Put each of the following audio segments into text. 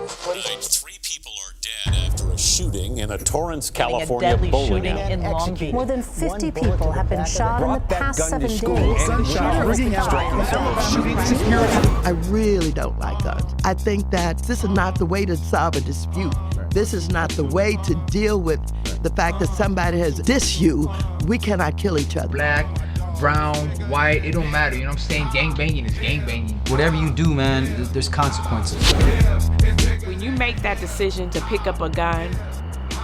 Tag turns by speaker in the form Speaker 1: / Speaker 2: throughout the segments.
Speaker 1: Three people are dead after a shooting in a Torrance, California
Speaker 2: deadly
Speaker 1: bowling
Speaker 2: shooting
Speaker 1: alley.
Speaker 2: in Long Beach.
Speaker 3: More than 50 people have been shot in the past 7 days.
Speaker 4: I really don't like guns. I think that this is not the way to solve a dispute. This is not the way to deal with the fact that somebody has dissed you. We cannot kill each other.
Speaker 5: Black, brown, white, it don't matter, you know what I'm saying? Gang banging is gang banging.
Speaker 6: Whatever you do, man, there's consequences.
Speaker 7: When you make that decision to pick up a gun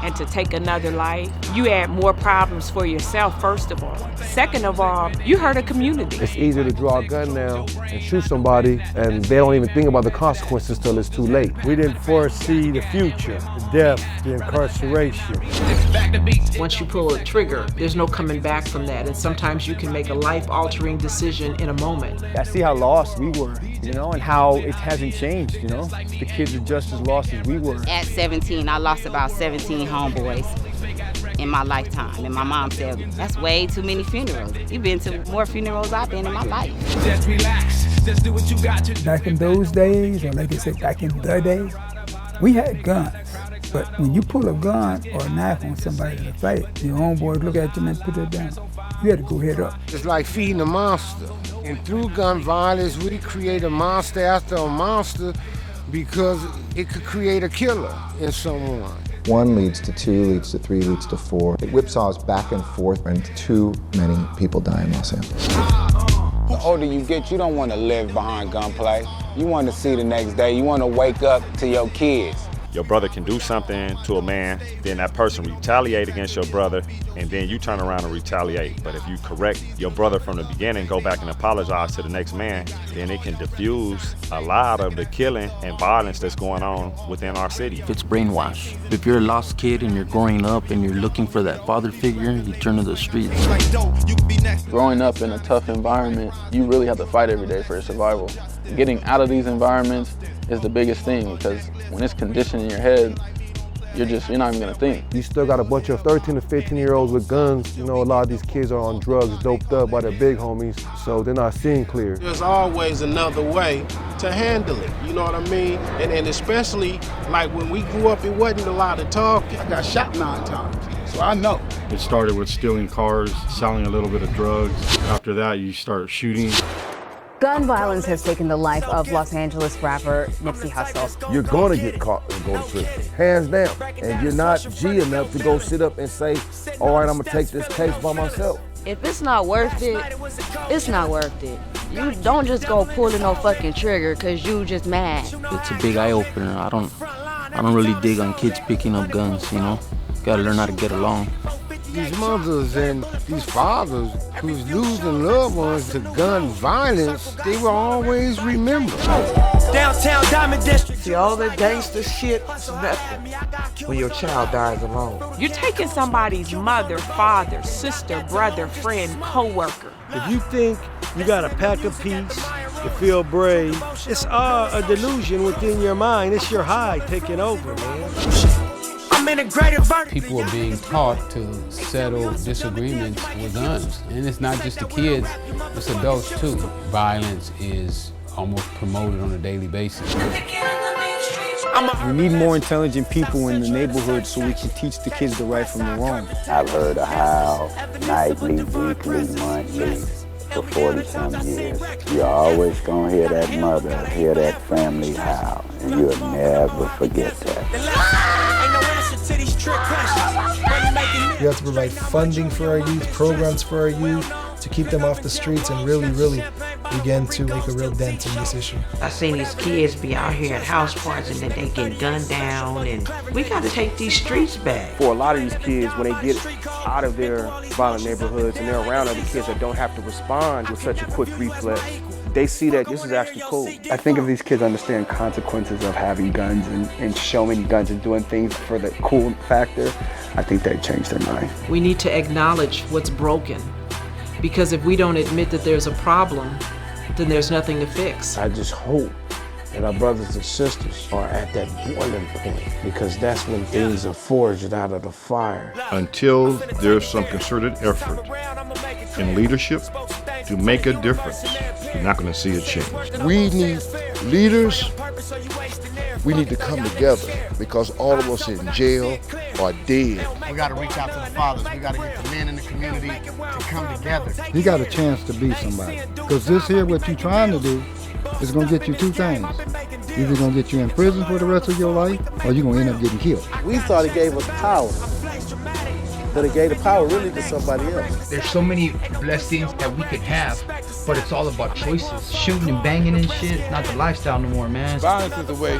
Speaker 7: and to take another life, you add more problems for yourself, first of all. Second of all, you hurt a community.
Speaker 8: It's easier to draw a gun now and shoot somebody, and they don't even think about the consequences till it's too late.
Speaker 9: We didn't foresee the future, the death, the incarceration.
Speaker 2: Once you pull a trigger, there's no coming back from that. And sometimes you can make a life-altering decision in a moment.
Speaker 9: I see how lost we were, you know, and how it hasn't changed, you know. The kids are just as lost as we were.
Speaker 10: At 17, I lost about 17 homeboys in my lifetime. And my mom said, that's way too many funerals. You've been to more funerals I've been in my life.
Speaker 11: Just relax, just do what you got to do.
Speaker 12: Back in those days, or like I said, back in the days, we had guns. But when you pull a gun or a knife on somebody in a fight, your homeboys look at you and put it down. You had to go head up.
Speaker 13: It's like feeding a monster. And through gun violence, we create a monster after a monster because it could create a killer in someone.
Speaker 14: 1 leads to 2, leads to 3, leads to 4. It whipsaws back and forth, and too many people die in Los Angeles.
Speaker 15: The older you get, you don't want to live behind gunplay. You want to see the next day. You want to wake up to your kids.
Speaker 16: Your brother can do something to a man, then that person retaliate against your brother, and then you turn around and retaliate. But if you correct your brother from the beginning, go back and apologize to the next man, then it can diffuse a lot of the killing and violence that's going on within our city.
Speaker 6: It's brainwash. If you're a lost kid and you're growing up and you're looking for that father figure, you turn to the streets.
Speaker 17: Growing up in a tough environment, you really have to fight every day for your survival. Getting out of these environments is the biggest thing, because when it's conditioned in your head, you're not even gonna think.
Speaker 8: You still got a bunch of 13 to 15-year-olds with guns. You know, a lot of these kids are on drugs, doped up by their big homies, so they're not seeing clear.
Speaker 18: There's always another way to handle it, you know what I mean? And especially, like when we grew up, it wasn't a lot of talking. I got shot 9 times, so I know.
Speaker 19: It started with stealing cars, selling a little bit of drugs. After that, you start shooting.
Speaker 3: Gun violence has taken the life of Los Angeles rapper Nipsey Hussle.
Speaker 8: You're gonna get caught and go to prison, hands down. And you're not G enough to go sit up and say, all right, I'm gonna take this case by myself.
Speaker 10: If it's not worth it, it's not worth it. You don't just go pulling no fucking trigger because you just mad.
Speaker 6: It's a big eye-opener. I don't really dig on kids picking up guns, you know? Gotta learn how to get along.
Speaker 13: These mothers and these fathers who's losing loved ones to gun violence, they will always remember.
Speaker 11: Downtown Diamond District.
Speaker 2: See, all that gangster shit is nothing when your child dies alone.
Speaker 7: You're taking somebody's mother, father, sister, brother, friend, co-worker.
Speaker 9: If you think you gotta pack a piece to feel brave, it's all a delusion within your mind. It's your high taking over, man.
Speaker 20: People are being taught to settle disagreements with guns. And it's not just the kids, it's adults too. Violence is almost promoted on a daily basis.
Speaker 9: We need more intelligent people in the neighborhood so we can teach the kids the right from the wrong.
Speaker 4: I've heard of how nightly, weekly, monthly, for 40-some years. You're always gonna hear that mother, hear that family howl, and you'll never forget that.
Speaker 6: We have to provide funding for our youth, programs for our youth, to keep them off the streets and really, really begin to make a real dent in this issue.
Speaker 2: I've seen these kids be out here at house parties and then they get gunned down, and we got to take these streets back.
Speaker 8: For a lot of these kids, when they get out of their violent neighborhoods and they're around other kids that don't have to respond with such a quick reflex, they see that this is actually cool.
Speaker 9: I think if these kids understand consequences of having guns and showing guns and doing things for the cool factor, I think they'd change their mind.
Speaker 2: We need to acknowledge what's broken, because if we don't admit that there's a problem, then there's nothing to fix.
Speaker 13: I just hope that our brothers and sisters are at that boiling point, because that's when things are forged out of the fire.
Speaker 19: Until there's some concerted effort in leadership to make a difference, you're not going to see a change.
Speaker 13: We need leaders
Speaker 21: We need to come together because all of us in jail are dead.
Speaker 22: We got to reach out to the fathers. We got to get the men in the community to come together.
Speaker 23: You got a chance to be somebody. Because this here, what you're trying to do, is going to get you two things. Either going to get you in prison for the rest of your life, or you're going to end up getting killed.
Speaker 24: We thought it gave us power, but it gave the power really to somebody else.
Speaker 5: There's so many blessings that we could have, but it's all about choices. Shooting and banging and shit, it's not the lifestyle no more, man.
Speaker 25: Violence is the way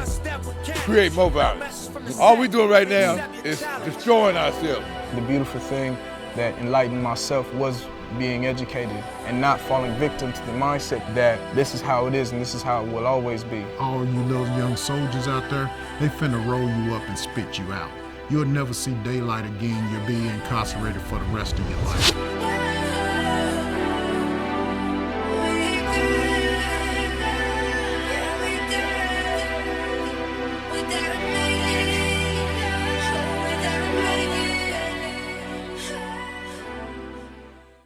Speaker 25: to create more violence. All we're doing right now is destroying ourselves.
Speaker 26: The beautiful thing that enlightened myself was being educated and not falling victim to the mindset that this is how it is and this is how it will always be.
Speaker 27: All you little young soldiers out there, they finna roll you up and spit you out. You'll never see daylight again. You'll be incarcerated for the rest of your life.